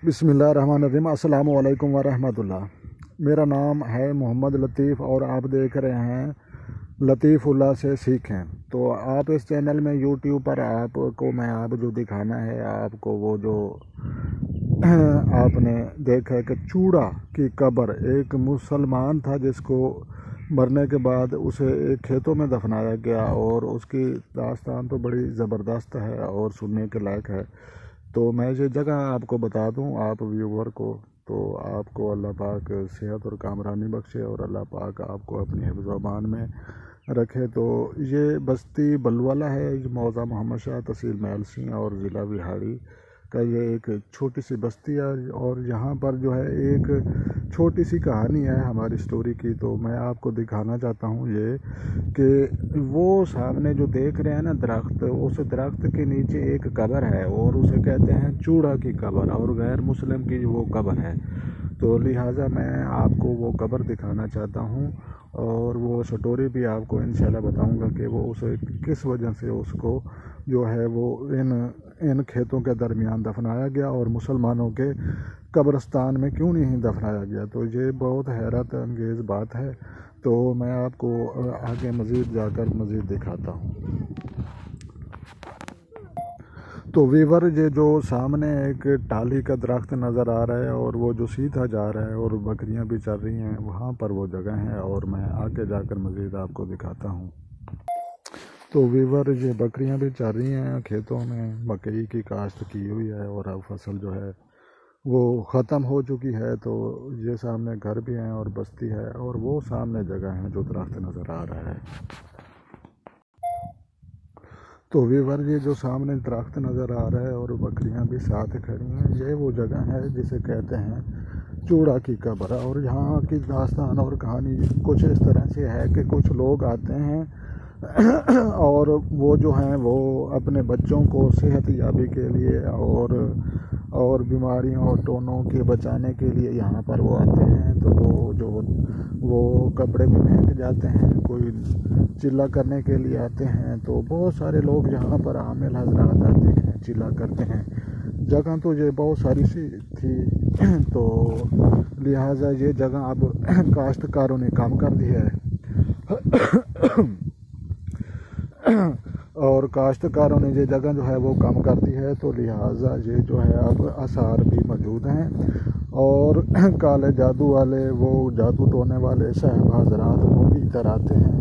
بسم اللہ الرحمن الرحیم۔ السلام علیکم ورحمۃ اللہ۔ میرا نام ہے محمد لطیف اور آپ دیکھ رہے ہیں لطیف اللہ سے سیکھیں۔ تو آپ اس چینل میں یوٹیوب پر آپ کو میں جو دکھانا ہے آپ کو وہ جو آپ نے دیکھا ہے کہ چوڑا کی قبر، ایک مسلمان تھا جس کو مرنے کے بعد اسے ایک کھیتوں میں دفنایا گیا، اور اس کی داستان تو بڑی زبردست ہے اور سننے کے لائق ہے۔ تو میں یہ جگہ آپ کو بتا دوں آپ ویور کو، تو آپ کو اللہ پاک صحت اور کامرانی بخشے اور اللہ پاک آپ کو اپنی حفظ و امان میں رکھے۔ تو یہ بستی بلوالہ ہے، موضع محمد شاہ، تحصیل محل سنگھ اور ضلع وہاڑی کا یہ ایک چھوٹی سی بستی ہے، اور یہاں پر جو ہے ایک چھوٹی سی کہانی ہے ہماری سٹوری کی۔ تو میں آپ کو دکھانا چاہتا ہوں یہ کہ وہ سامنے جو دیکھ رہے ہیں نا درخت، اس درخت کے نیچے ایک قبر ہے اور اسے کہتے ہیں چوڑا کی قبر، اور غیر مسلم کی وہ قبر ہے۔ تو لہٰذا میں آپ کو وہ قبر دکھانا چاہتا ہوں، اور وہ سٹوری بھی آپ کو انشاءاللہ بتاؤں گا کہ وہ اسے کس وجہ سے اس کو جو ہے وہ ان کھیتوں کے درمیان دفنایا گیا اور مسلمانوں کے قبرستان میں کیوں نہیں دفنایا گیا۔ تو یہ بہت حیرت انگیز بات ہے۔ تو میں آپ کو آگے مزید جا کر مزید دکھاتا ہوں۔ تو ویور یہ جو سامنے ایک ٹالی کا درخت نظر آ رہا ہے اور وہ جو سیدھا جا رہا ہے اور بکریاں بھی چل رہی ہیں، وہاں پر وہ جگہ ہے، اور میں آگے جا کر مزید آپ کو دکھاتا ہوں۔ تو ویور یہ بکریاں بھی چل رہی ہیں کھیتوں میں، مکئی کی کاشت کی ہوئی ہے اور اب فصل جو ہے وہ ختم ہو چکی ہے۔ تو یہ سامنے گھر بھی ہیں اور بستی ہے، اور وہ سامنے جگہ ہے جو درخت نظر آ رہا ہے۔ تو ویور یہ جو سامنے درخت نظر آ رہا ہے اور بکریاں بھی ساتھ کھڑی ہیں، یہ وہ جگہ ہے جسے کہتے ہیں چوڑا کی قبر۔ اور یہاں کی داستان اور کہانی کچھ اس طرح سے ہے کہ کچھ لوگ آتے ہیں اور وہ جو ہیں وہ اپنے بچوں کو صحت یابی کے لیے اور بیماریوں اور ٹونوں کے بچانے کے لیے یہاں پر وہ آتے ہیں۔ تو وہ کپڑے بھی پہن جاتے ہیں، کوئی چلا کرنے کے لیے آتے ہیں۔ تو بہت سارے لوگ یہاں پر عامل حضرات آتے ہیں، چلا کرتے ہیں۔ جگہ تو یہ بہت ساری سی تھی، تو لہٰذا یہ جگہ اب کاشتکاروں نے کام کر دی ہے اور کاشتکاروں نے یہ جگہ جو ہے وہ کم کر دی ہے۔ تو لہٰذا یہ جو ہے اب آثار بھی موجود ہیں، اور کالے جادو والے، وہ جادو ٹونے والے صاحب حضرات وہ بھی ادھر آتے ہیں۔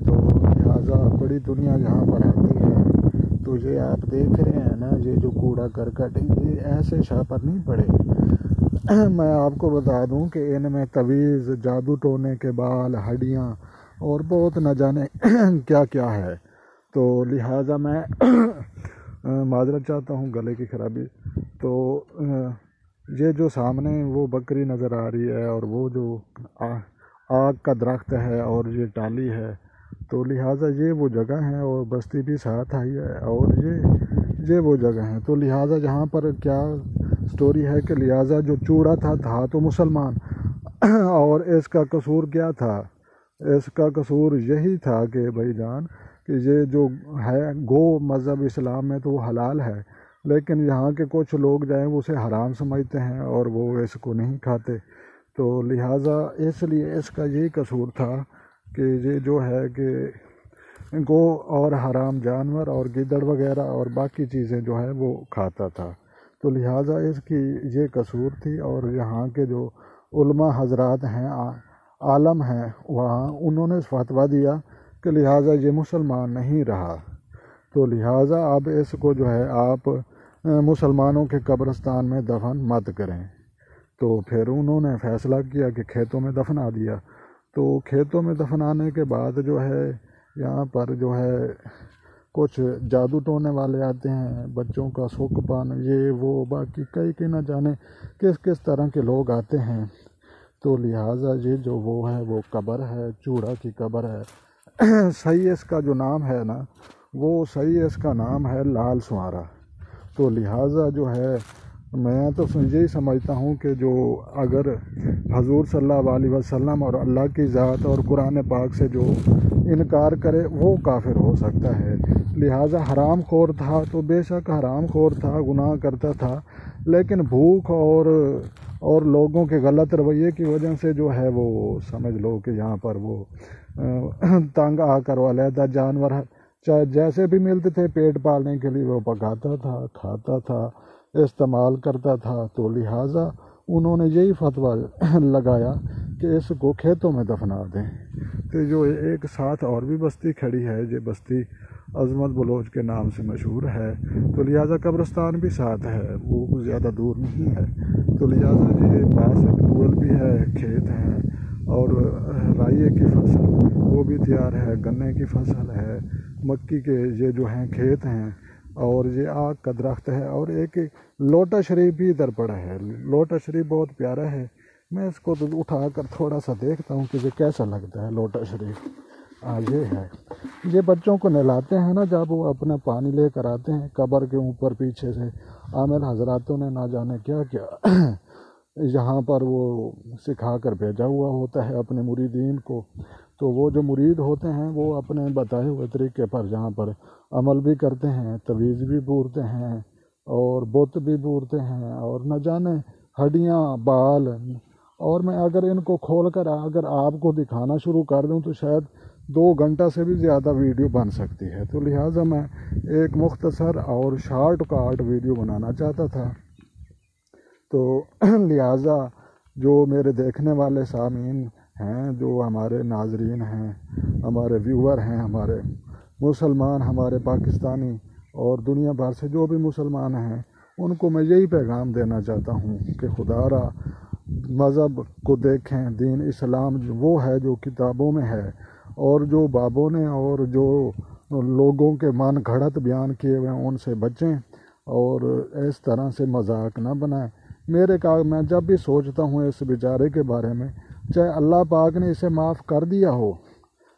تو لہٰذا بڑی دنیا یہاں پر آتی ہے۔ تو یہ آپ دیکھ رہے ہیں نا، یہ جو کوڑا کرکٹ یہ ایسے شاہ پر نہیں پڑے۔ میں آپ کو بتا دوں کہ ان میں تویز، جادو ٹونے کے بال، ہڈیاں اور بہت نہ جانے کیا کیا ہے۔ تو لہٰذا میں معذرت چاہتا ہوں گلے کی خرابی۔ تو یہ جو سامنے وہ بکری نظر آ رہی ہے، اور وہ جو آگ کا درخت ہے، اور یہ ٹالی ہے، تو لہٰذا یہ وہ جگہ ہے، اور بستی بھی ساتھ آئی ہے، اور یہ وہ جگہ ہے۔ تو لہٰذا یہاں پر کیا سٹوری ہے کہ لہٰذا جو چوڑا تھا تو مسلمان، اور اس کا قصور کیا تھا؟ اس کا قصور یہی تھا کہ بھائی جان کہ یہ جو ہے گو مذہب اسلام میں تو وہ حلال ہے، لیکن یہاں کے کچھ لوگ جو ہیں وہ اسے حرام سمجھتے ہیں اور وہ اس کو نہیں کھاتے۔ تو لہٰذا اس لیے اس کا یہی قصور تھا کہ یہ جو ہے کہ گو اور حرام جانور اور گیدڑ وغیرہ اور باقی چیزیں جو ہیں وہ کھاتا تھا۔ تو لہٰذا اس کی یہ قصور تھی، اور یہاں کے جو علماء حضرات ہیں، عالم ہیں وہاں، انہوں نے فتویٰ دیا کہ لہٰذا یہ مسلمان نہیں رہا، تو لہٰذا اب اس کو جو ہے آپ مسلمانوں کے قبرستان میں دفن مت کریں۔ تو پھر انہوں نے فیصلہ کیا کہ کھیتوں میں دفنا دیا۔ تو کھیتوں میں دفنانے کے بعد جو ہے یہاں پر جو ہے کچھ جادو ٹونے والے آتے ہیں، بچوں کا سکھ پان، یہ وہ باقی کئی نہ جانے کس طرح کے لوگ آتے ہیں۔ تو لہٰذا یہ جو وہ ہے وہ قبر ہے، چوڑا کی قبر ہے۔ صحیح اس کا جو نام ہے نا، وہ صحیح اس کا نام ہے لال سنوارا۔ تو لہٰذا جو ہے میں تو یہی سمجھتا ہوں کہ جو اگر حضور صلی اللہ علیہ وسلم اور اللہ کی ذات اور قرآن پاک سے جو انکار کرے وہ کافر ہو سکتا ہے۔ لہٰذا حرام خور تھا تو بے شک حرام خور تھا، گناہ کرتا تھا، لیکن بھوک اور لوگوں کے غلط رویے کی وجہ سے جو ہے وہ سمجھ لو کہ یہاں پر وہ تنگ آ کر علیحدہ جانور چاہے جیسے بھی ملتے تھے پیٹ پالنے کے لیے وہ پکاتا تھا، کھاتا تھا، استعمال کرتا تھا۔ تو لہٰذا انہوں نے یہی فتویٰ لگایا کہ اس کو کھیتوں میں دفنا دیں۔ تو جو ایک ساتھ اور بھی بستی کھڑی ہے، یہ بستی عظمت بلوچ کے نام سے مشہور ہے، تو لہٰذا قبرستان بھی ساتھ ہے، وہ زیادہ دور نہیں ہے۔ تو لہٰذا یہ پاس ایک ٹول بھی ہے، کھیت ہیں، اور رائے کی فصل وہ بھی تیار ہے، گنے کی فصل ہے، مکی کے یہ جو ہیں کھیت ہیں، اور یہ آگ کا درخت ہے، اور ایک لوٹا شریف بھی ادھر پڑا ہے۔ لوٹا شریف بہت پیارا ہے، میں اس کو اٹھا کر تھوڑا سا دیکھتا ہوں کہ یہ کیسا لگتا ہے لوٹا شریف۔ یہ ہے، یہ بچوں کو نہلاتے ہیں نا جب وہ اپنا پانی لے کر آتے ہیں قبر کے اوپر پیچھے سے، عامل حضراتوں نے نہ جانے کیا کیا یہاں پر وہ سکھا کر بھیجا ہوا ہوتا ہے اپنے مریدین کو۔ تو وہ جو مرید ہوتے ہیں وہ اپنے بتائے ہوئے طریقے پر جہاں پر عمل بھی کرتے ہیں، تویز بھی بورتے ہیں، اور بت بھی بورتے ہیں، اور نہ جانے ہڈیاں، بال، اور میں اگر ان کو کھول کر اگر آپ کو دکھانا شروع کر دوں تو شاید 2 گھنٹہ سے بھی زیادہ ویڈیو بن سکتی ہے۔ تو لہٰذا میں ایک مختصر اور شارٹ کاٹ ویڈیو بنانا چاہتا تھا۔ تو لہٰذا جو میرے دیکھنے والے سامعین ہیں، جو ہمارے ناظرین ہیں، ہمارے ویور ہیں، ہمارے مسلمان، ہمارے پاکستانی اور دنیا بھر سے جو بھی مسلمان ہیں، ان کو میں یہی پیغام دینا چاہتا ہوں کہ خدا را مذہب کو دیکھیں۔ دین اسلام وہ ہے جو کتابوں میں ہے، اور جو بابوں نے اور جو لوگوں کے من گھڑت بیان کیے ہوئے ہیں ان سے بچیں، اور اس طرح سے مذاق نہ بنائیں۔ میں جب بھی سوچتا ہوں اس بیچارے کے بارے میں، چاہے اللہ پاک نے اسے معاف کر دیا ہو،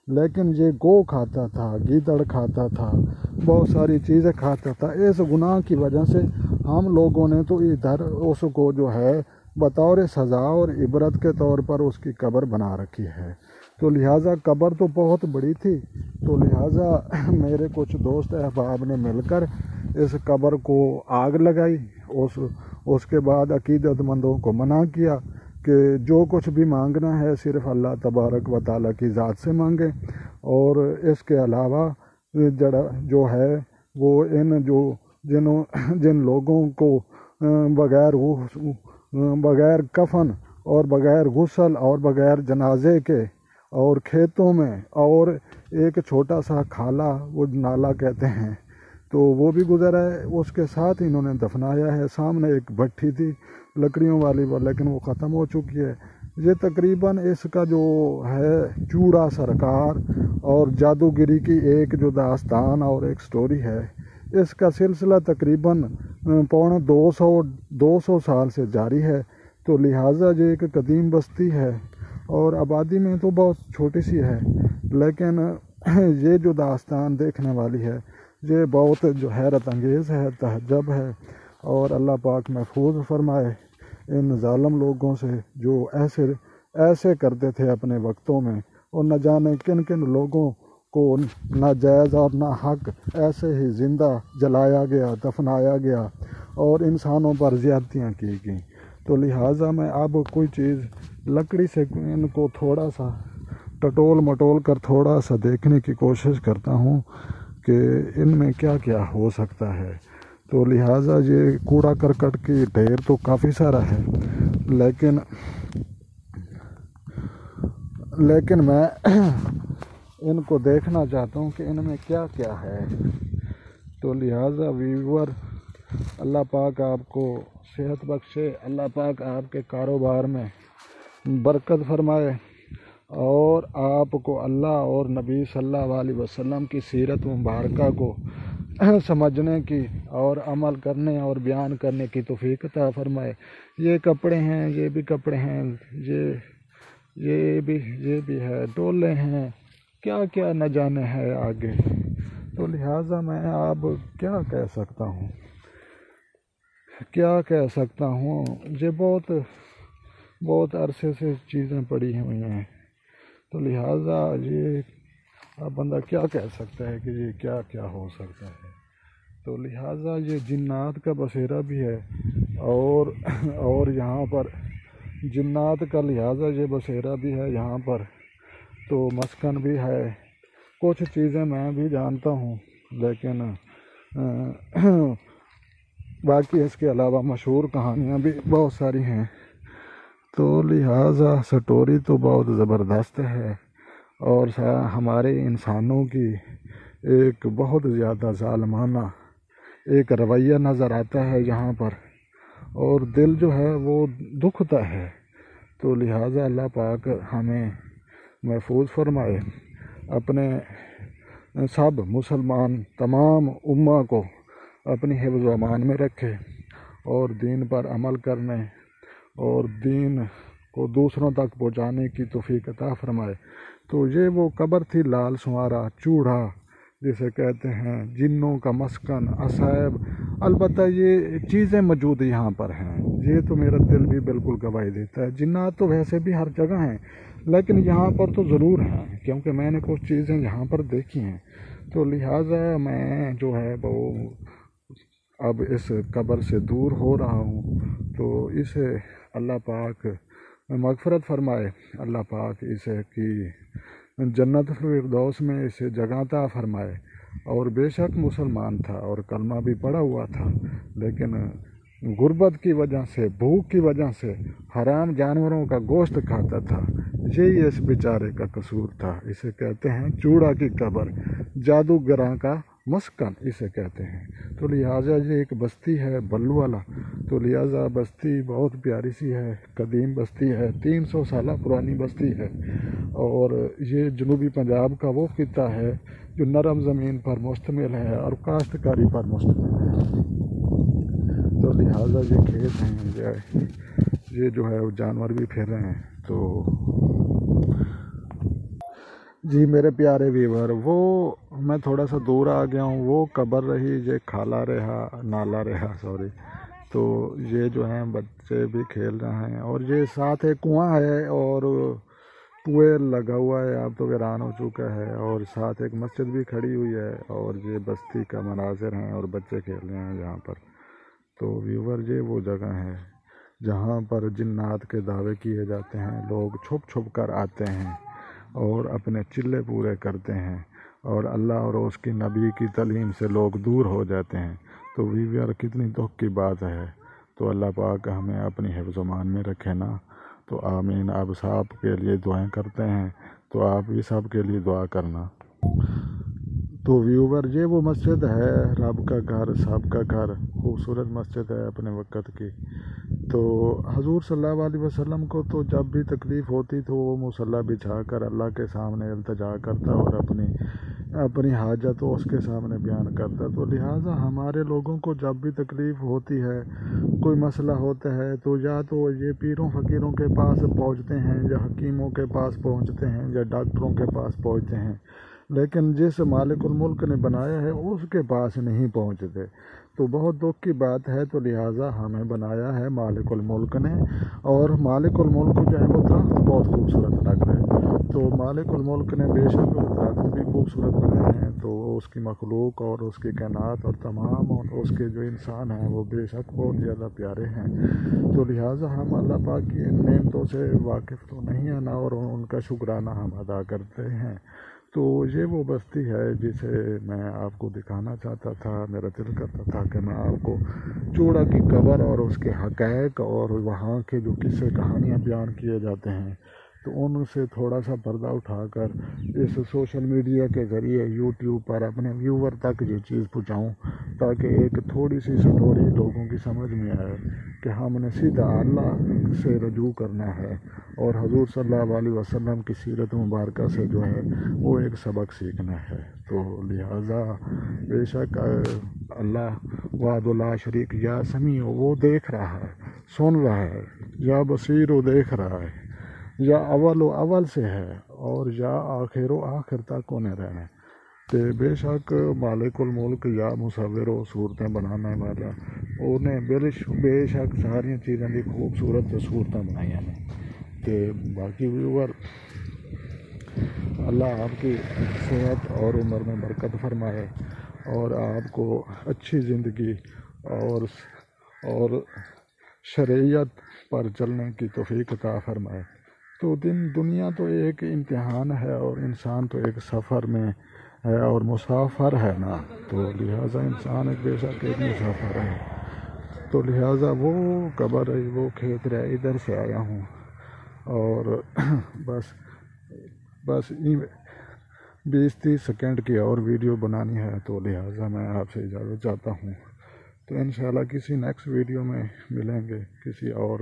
لیکن یہ گو کھاتا تھا، گیدڑ کھاتا تھا، بہت ساری چیزیں کھاتا تھا، اس گناہ کی وجہ سے ہم لوگوں نے تو ادھر اس کو جو ہے بطور سزا اور عبرت کے طور پر اس کی قبر بنا رکھی ہے۔ تو لہٰذا قبر تو بہت بڑی تھی، تو لہٰذا میرے کچھ دوست احباب نے مل کر اس قبر کو آگ لگائی۔ اس کے بعد عقیدت مندوں کو منع کیا کہ جو کچھ بھی مانگنا ہے صرف اللہ تبارک و تعالیٰ کی ذات سے مانگیں، اور اس کے علاوہ جو ہے وہ جن لوگوں کو بغیر کفن اور بغیر غسل اور بغیر جنازے کے اور کھیتوں میں، اور ایک چھوٹا سا کھالا وہ نالا کہتے ہیں تو وہ بھی گزرا ہے، اس کے ساتھ انہوں نے دفنایا ہے۔ سامنے ایک بھٹی تھی لکڑیوں والی، لیکن وہ ختم ہو چکی ہے۔ یہ تقریباً اس کا جو ہے چوڑا سرکار اور جادوگری کی ایک جو داستان اور ایک سٹوری ہے، اس کا سلسلہ تقریباً 200 سال سے جاری ہے۔ تو لہٰذا یہ ایک قدیم بستی ہے، اور آبادی میں تو بہت چھوٹی سی ہے، لیکن یہ جو داستان دیکھنے والی ہے یہ بہت جو حیرت انگیز ہے، تعجب ہے، اور اللہ پاک محفوظ فرمائے ان ظالم لوگوں سے جو ایسے کرتے تھے اپنے وقتوں میں، اور نہ جانے کن کن لوگوں کو ناجائز اور ناحق ایسے ہی زندہ جلایا گیا، دفنایا گیا، اور انسانوں پر زیادتیاں کی گئیں۔ تو لہٰذا میں اب کوئی چیز لکڑی سے ان کو تھوڑا سا ٹٹول مٹول کر تھوڑا سا دیکھنے کی کوشش کرتا ہوں کہ ان میں کیا کیا ہو سکتا ہے۔ تو لہٰذا یہ کوڑا کرکٹ کی ڈھیر تو کافی سارا ہے، لیکن میں ان کو دیکھنا چاہتا ہوں کہ ان میں کیا کیا ہے۔ تو لہٰذا ویور، اللہ پاک آپ کو صحت بخشے، اللہ پاک آپ کے کاروبار میں برکت فرمائے، اور آپ کو اللہ اور نبی صلی اللہ علیہ وسلم کی سیرت مبارکہ کو سمجھنے کی اور عمل کرنے اور بیان کرنے کی توفیق عطا فرمائے۔ یہ کپڑے ہیں، یہ بھی کپڑے ہیں، یہ بھی ہے، ڈولے ہیں، کیا کیا نہ جانے ہے آگے۔ تو لہٰذا میں اب کیا کہہ سکتا ہوں، یہ بہت عرصے سے چیزیں پڑی ہوئی ہیں۔ تو لہٰذا یہ اب بندہ کیا کہہ سکتا ہے کہ یہ کیا کیا ہو سکتا ہے. تو لہٰذا یہ جنات کا بسیرا بھی ہے اور یہاں پر جنات کا لہٰذا یہ بسیرا بھی ہے یہاں پر، تو مسکن بھی ہے. کچھ چیزیں میں بھی جانتا ہوں لیکن باقی اس کے علاوہ مشہور کہانیاں بھی بہت ساری ہیں. تو لہٰذا سٹوری تو بہت زبردست ہے اور ہمارے انسانوں کی ایک بہت زیادہ ظالمانہ ایک رویہ نظر آتا ہے یہاں پر، اور دل جو ہے وہ دکھتا ہے. تو لہٰذا اللہ پاک ہمیں محفوظ فرمائے، اپنے سب مسلمان تمام امہ کو اپنی حفظ و امان میں رکھے اور دین پر عمل کرنے اور دین کو دوسروں تک پہنچانے کی توفیق عطا فرمائے. تو یہ وہ قبر تھی لال سنوارا چوڑا جسے کہتے ہیں، جنوں کا مسکن عصائب. البتہ یہ چیزیں موجود یہاں پر ہیں، یہ تو میرا دل بھی بالکل گواہی دیتا ہے. جنات تو ویسے بھی ہر جگہ ہیں لیکن یہاں پر تو ضرور ہیں کیونکہ میں نے کچھ چیزیں یہاں پر دیکھی ہیں. تو لہٰذا میں جو ہے وہ اب اس قبر سے دور ہو رہا ہوں. تو اسے اللہ پاک مغفرت فرمائے، اللہ پاک اسے کی جنت فردوس میں اسے جگہ عطا فرمائے. اور بے شک مسلمان تھا اور کلمہ بھی پڑھا ہوا تھا، لیکن غربت کی وجہ سے، بھوک کی وجہ سے حرام جانوروں کا گوشت کھاتا تھا. یہی اس بیچارے کا قصور تھا. اسے کہتے ہیں چوڑا کی قبر، جادوگراں کا مسکن اسے کہتے ہیں. تو لہٰذا یہ ایک بستی ہے بلو والا. تو لہٰذا بستی بہت پیاری سی ہے، قدیم بستی ہے، 300 سالہ پرانی بستی ہے. اور یہ جنوبی پنجاب کا وہ خطہ ہے جو نرم زمین پر مشتمل ہے اور کاشتکاری پر مشتمل ہے. تو لہٰذا یہ کھیت ہیں، یہ جو ہے وہ جانور بھی پھر رہے ہیں. تو جی میرے پیارے ویور، وہ میں تھوڑا سا دور آ گیا ہوں. وہ قبر رہی، یہ کھالا رہا، نالا رہا سوری. تو یہ جو ہیں بچے بھی کھیل رہے ہیں اور یہ ساتھ ایک کنواں ہے اور کنویں لگا ہوا ہے، اب تو ویران ہو چکا ہے، اور ساتھ ایک مسجد بھی کھڑی ہوئی ہے. اور یہ بستی کا مناظر ہیں اور بچے کھیل رہے ہیں یہاں پر. تو ویور یہ وہ جگہ ہے جہاں پر جنات کے دعوے کیے جاتے ہیں. لوگ چھپ چھپ کر آتے ہیں اور اپنے چلے پورے کرتے ہیں اور اللہ اور اس کی نبی کی تعلیم سے لوگ دور ہو جاتے ہیں. تو ویور کتنی دکھ کی بات ہے. تو اللہ پاک ہمیں اپنی حفظ و امان میں رکھے نا. تو آمین. آپ سب کے لیے دعائیں کرتے ہیں تو آپ بھی سب کے لیے دعا کرنا. تو ویور یہ وہ مسجد ہے، رب کا گھر، سب کا گھر، خوبصورت مسجد ہے اپنے وقت کی. تو حضور صلی اللہ علیہ وسلم کو تو جب بھی تکلیف ہوتی تو وہ مصلی بچھا کر اللہ کے سامنے التجا کرتا اور اپنی حاجت اس کے سامنے بیان کرتا. تو لہٰذا ہمارے لوگوں کو جب بھی تکلیف ہوتی ہے، کوئی مسئلہ ہوتا ہے، تو یا تو یہ پیروں فقیروں کے پاس پہنچتے ہیں یا حکیموں کے پاس پہنچتے ہیں یا ڈاکٹروں کے پاس پہنچتے ہیں، لیکن جس مالک الملک نے بنایا ہے اس کے پاس نہیں پہنچتے. تو بہت دکھ کی بات ہے. تو لہٰذا ہمیں بنایا ہے مالک الملک نے، اور مالک الملک جو ہے وہ درخت بہت خوبصورت لگ رہا ہے. تو مالک الملک نے بے شک درخت بھی خوبصورت بنائے ہیں. تو اس کی مخلوق اور اس کی کائنات اور تمام اور اس کے جو انسان ہیں وہ بے شک بہت زیادہ پیارے ہیں. تو لہٰذا ہم اللہ پاک کی ان نعمتوں سے واقف تو نہیں ہیں نا، اور ان کا شکرانہ ہم ادا کرتے ہیں. تو یہ وہ بستی ہے جسے میں آپ کو دکھانا چاہتا تھا. میرا دل کرتا تھا کہ میں آپ کو چوڑا کی قبر اور اس کے حقائق اور وہاں کے جو قصے کہانیاں بیان کیے جاتے ہیں تو ان سے تھوڑا سا پردہ اٹھا کر اس سوشل میڈیا کے ذریعے یوٹیوب پر اپنے ویور تک یہ چیز پہنچاؤں، تاکہ ایک تھوڑی سی سٹوری لوگوں کی سمجھ میں آئے کہ ہم نے سیدھا اللہ سے رجوع کرنا ہے اور حضور صلی اللہ علیہ وسلم کی سیرت مبارکہ سے جو ہے وہ ایک سبق سیکھنا ہے. تو لہٰذا بے شک اللہ وحدہ لا شریک یا سمیع، وہ دیکھ رہا ہے، سن رہا ہے، یا بصیر، وہ دیکھ رہا ہے، یا اول و اول سے ہے اور یا آخر و آخر تک انہیں رہنا ہے. تو بے شک مالک الملک یا مصور و صورتیں بنانے والا انہیں بے شک ساری چیزیں دی خوبصورت صورتیں بنائی ہیں. تو باقی ویور اللہ آپ کی صحت اور عمر میں برکت فرمائے اور آپ کو اچھی زندگی اور شریعت پر چلنے کی توفیق عطا فرمائے۔ تو دنیا تو ایک امتحان ہے اور انسان تو ایک سفر میں ہے اور مسافر ہے نا، تو لہٰذا انسان ایک بے شک ایک مسافر ہے، تو لہٰذا وہ قبر ہے، وہ کھیت رہے، ادھر سے آیا ہوں اور بس 20-30 سیکنڈ کی اور ویڈیو بنانی ہے، تو لہٰذا میں آپ سے اجازت چاہتا ہوں۔ تو انشاءاللہ کسی نیکسٹ ویڈیو میں ملیں گے کسی اور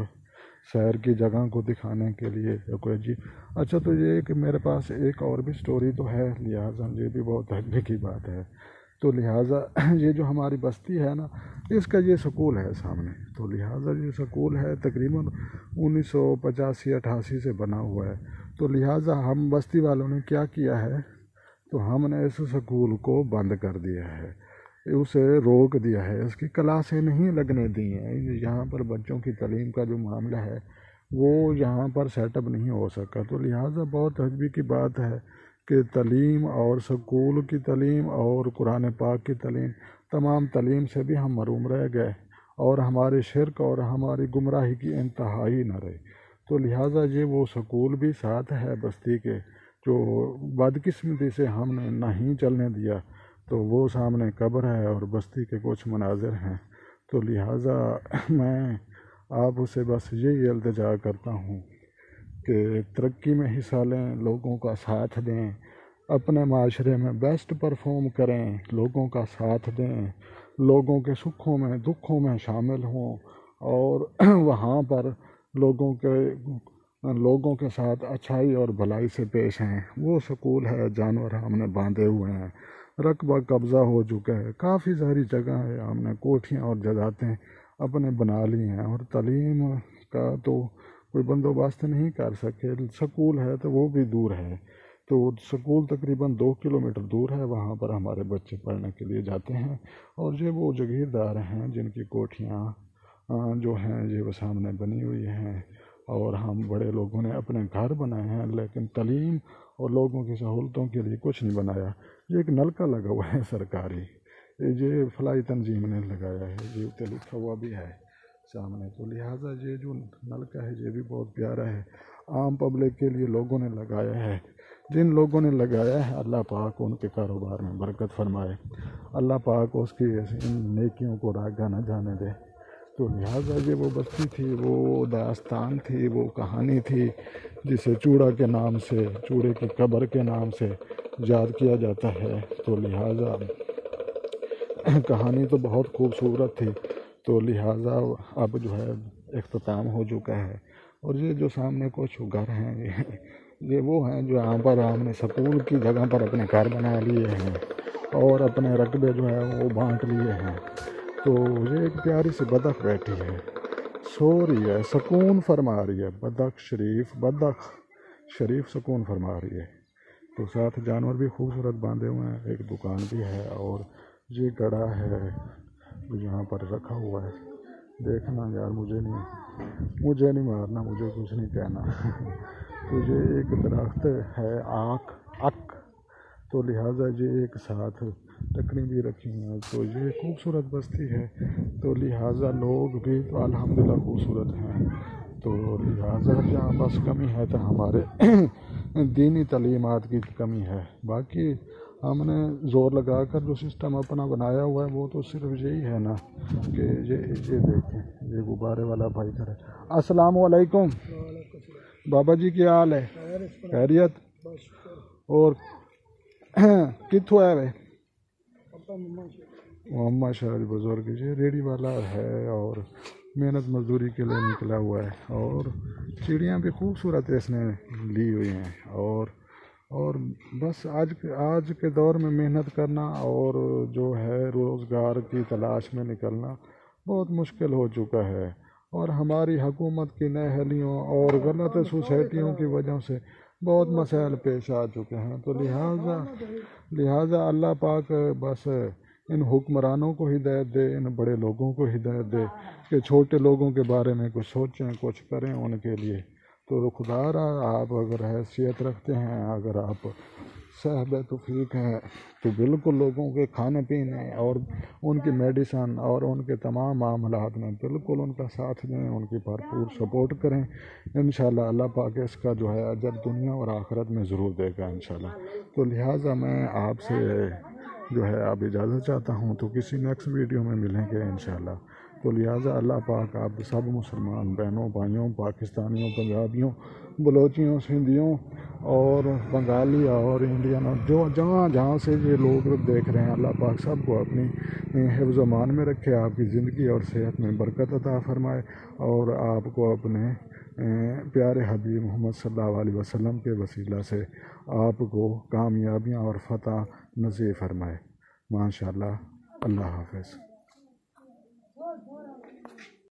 سیر کی جگہ کو دکھانے کے لیے یا کوئی جی۔ اچھا، تو یہ کہ میرے پاس ایک اور بھی سٹوری تو ہے، لہٰذا یہ بھی بہت تجربے کی بات ہے، تو لہٰذا یہ جو ہماری بستی ہے نا، اس کا یہ سکول ہے سامنے، تو لہٰذا یہ سکول ہے تقریباً 1985-88 سے بنا ہوا ہے، تو لہٰذا ہم بستی والوں نے کیا کیا ہے، تو ہم نے اس سکول کو بند کر دیا ہے، اسے روک دیا ہے، اس کی کلاسیں نہیں لگنے دی ہیں۔ یہاں پر بچوں کی تعلیم کا جو معاملہ ہے وہ یہاں پر سیٹ اپ نہیں ہو سکا، تو لہٰذا بہت تعجب کی بات ہے کہ تعلیم اور سکول کی تعلیم اور قرآن پاک کی تعلیم، تمام تعلیم سے بھی ہم محروم رہ گئے اور ہمارے شرک اور ہماری گمراہی کی انتہائی نہ رہی، تو لہٰذا یہ وہ سکول بھی ساتھ ہے بستی کے، جو بدقسمتی سے ہم نے نہیں چلنے دیا، تو وہ سامنے قبر ہے اور بستی کے کچھ مناظر ہیں، تو لہٰذا میں آپ سے بس یہی التجا کرتا ہوں کہ ترقی میں حصہ لیں، لوگوں کا ساتھ دیں، اپنے معاشرے میں بیسٹ پرفارم کریں، لوگوں کا ساتھ دیں، لوگوں کے سکھوں میں دکھوں میں شامل ہوں اور وہاں پر لوگوں کے ساتھ اچھائی اور بھلائی سے پیش ہیں۔ وہ سکول ہے، جانور ہم نے باندھے ہوئے ہیں، رقبہ قبضہ ہو چکا ہے، کافی ساری جگہ ہے، ہم نے کوٹھیاں اور جداتیں اپنے بنا لی ہیں اور تعلیم کا تو کوئی بندوبست نہیں کر سکے۔ سکول ہے تو وہ بھی دور ہے، تو سکول تقریباً 2 کلومیٹر دور ہے، وہاں پر ہمارے بچے پڑھنے کے لیے جاتے ہیں، اور یہ وہ جاگیردار ہیں جن کی کوٹھیاں جو ہیں یہ وہ سامنے بنی ہوئی ہیں، اور ہم بڑے لوگوں نے اپنے گھر بنائے ہیں، لیکن تعلیم اور لوگوں کی سہولتوں کے لیے کچھ نہیں بنایا۔ یہ ایک نلکا لگا ہوا ہے سرکاری، یہ فلاحی تنظیم نے لگایا ہے، یہ لکھا ہوا بھی ہے سامنے، تو لہٰذا یہ جو نلکا ہے یہ بھی بہت پیارا ہے، عام پبلک کے لیے لوگوں نے لگایا ہے۔ جن لوگوں نے لگایا ہے اللہ پاک ان کے کاروبار میں برکت فرمائے، اللہ پاک اس کی ان نیکیوں کو راگا نہ جانے دے، تو لہٰذا یہ وہ بستی تھی، وہ داستان تھی، وہ کہانی تھی جسے چوڑا کے نام سے، چوڑے کی قبر کے نام سے یاد کیا جاتا ہے، تو لہٰذا کہانی تو بہت خوبصورت تھی، تو لہٰذا اب جو ہے اختتام ہو چکا ہے، اور یہ جو سامنے کچھ گھر ہیں یہ وہ ہیں جو یہاں پر ہم نے سکول کی جگہ پر اپنے گھر بنا لیے ہیں اور اپنے رقبے جو ہے وہ بانٹ لیے ہیں، تو یہ ایک پیاری سی بدخ بیٹھی ہے، سو رہی ہے، سکون فرما رہی ہے، بدخ شریف سکون فرما رہی ہے، تو ساتھ جانور بھی خوبصورت باندھے ہوئے ہیں، ایک دکان بھی ہے، اور یہ گڑھا ہے جو یہاں پر رکھا ہوا ہے، دیکھنا یار مجھے نہیں مارنا، مجھے کچھ نہیں کہنا تو یہ ایک درخت ہے اک، تو لہٰذا یہ ایک ساتھ ٹکری بھی رکھی ہیں، تو یہ خوبصورت بستی ہے، تو لہٰذا لوگ بھی تو الحمدللہ خوبصورت ہیں، تو لہٰذا جہاں بس کمی ہے تو ہمارے دینی تعلیمات کی کمی ہے، باقی ہم نے زور لگا کر جو سسٹم اپنا بنایا ہوا ہے وہ تو صرف یہی ہے نا کہ یہ دیکھیں، یہ غبارے والا بھائی کرے۔ السلام علیکم بابا جی، کیا حال ہے؟ خیریت؟ اور کتوں ہے محمد شہر بزرگ، یہ ریڑھی والا ہے اور محنت مزدوری کے لیے نکلا ہوا ہے، اور چڑیاں بھی خوبصورت اس نے لی ہوئی ہیں، اور بس آج کے دور میں محنت کرنا اور جو ہے روزگار کی تلاش میں نکلنا بہت مشکل ہو چکا ہے، اور ہماری حکومت کی نااہلیوں اور غلط سوسائٹیوں کی وجہ سے بہت مسائل پیش آ چکے ہیں، تو لہٰذا اللہ پاک بس ان حکمرانوں کو ہدایت دے، ان بڑے لوگوں کو ہدایت دے کہ چھوٹے لوگوں کے بارے میں کچھ سوچیں، کچھ کریں ان کے لیے، تو خدا را آپ اگر حیثیت رکھتے ہیں، اگر آپ صاحب توفیق ہیں، تو بالکل لوگوں کے کھانے پینے اور ان کی میڈیسن اور ان کے تمام معاملات میں بالکل ان کا ساتھ دیں، ان کی بھرپور سپورٹ کریں۔ انشاءاللہ اللہ پاک اس کا جو ہے اجر دنیا اور آخرت میں ضرور دے گا انشاءاللہ۔ تو لہٰذا میں آپ سے جو ہے اب اجازت چاہتا ہوں، تو کسی نیکسٹ ویڈیو میں ملیں گے انشاءاللہ۔ تو لہٰذا اللہ پاک آپ سب مسلمان بہنوں بھائیوں، پاکستانیوں، پنجابیوں، بلوچیوں، سندھیوں اور بنگالی اور انڈین، جو جہاں سے یہ لوگ دیکھ رہے ہیں، اللہ پاک سب کو اپنی حفظ و امان میں رکھے، آپ کی زندگی اور صحت میں برکت عطا فرمائے، اور آپ کو اپنے پیارے حبیب محمد صلی اللہ علیہ وسلم کے وسیلہ سے آپ کو کامیابیاں اور فتح نصیب فرمائے۔ ماشاءاللہ۔ اللہ حافظ۔